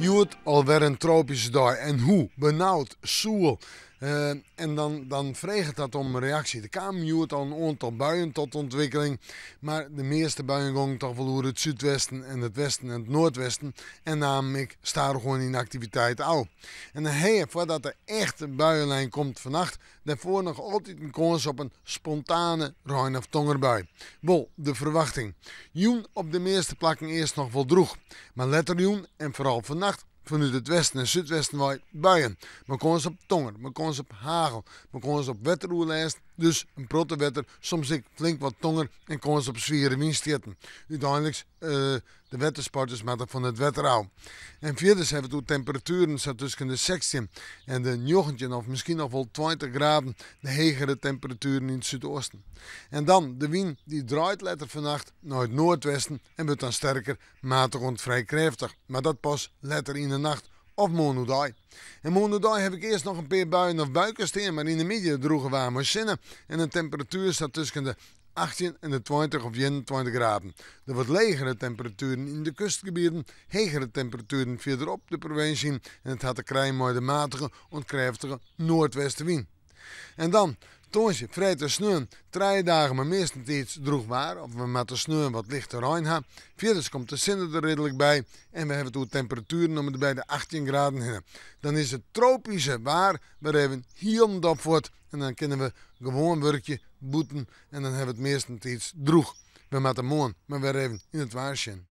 Joet alweer een tropische dag. En hoe? Benauwd, zoel. En dan vreegt dat om een reactie. Er kwamen Joet al een aantal buien tot ontwikkeling. Maar de meeste buien gingen toch wel over het zuidwesten en het westen en het noordwesten. En namelijk staan gewoon in activiteit al. En dan voordat de echte buienlijn komt vannacht, daarvoor nog altijd een kans op een spontane rein- of tongerbui. Wel, de verwachting. Joen op de meeste plekken eerst nog wel droeg. Maar letter joen en vooral vannacht vanuit het westen en zuidwesten wij buien. Maar kans op tonger, maar kans op hagel, maar kans op wetteroerlijst. Dus een protte wetter, soms ik flink wat tonger en kans op zware windstieten. Uiteindelijk de wettersporters met van het wetter aan. En verder hebben we temperaturen zo tussen de 16 en de 19 of misschien nog wel 20 graden. De hegere temperaturen in het zuidoosten. En dan de wind die draait letter vannacht naar het noordwesten en wordt dan sterker, matig en vrij krachtig. Maar dat pas letter in de nacht of morgendag. En morgendag heb ik eerst nog een paar buien of buiken, maar in de midden droegen we machine en de temperatuur staat tussen de 18 en de 20 of 21 graden. Er wordt legere temperaturen in de kustgebieden, hegere temperaturen verderop de provincie en het had te krijgen met de matige en krachtige noordwestenwind. En dan, toonsje, vrijdag sneeuw, 3 dagen maar meestal iets droeg waar, of we met de sneeuw wat lichter rein hebben. Verder komt de zon er redelijk bij en we hebben temperaturen om bij de 18 graden heen. Dan is het tropische waar, waar even heel op wordt en dan kunnen we gewoon werkje boeten en dan hebben we het meestal iets droeg. We met de maan, maar weer even in het waarsjen.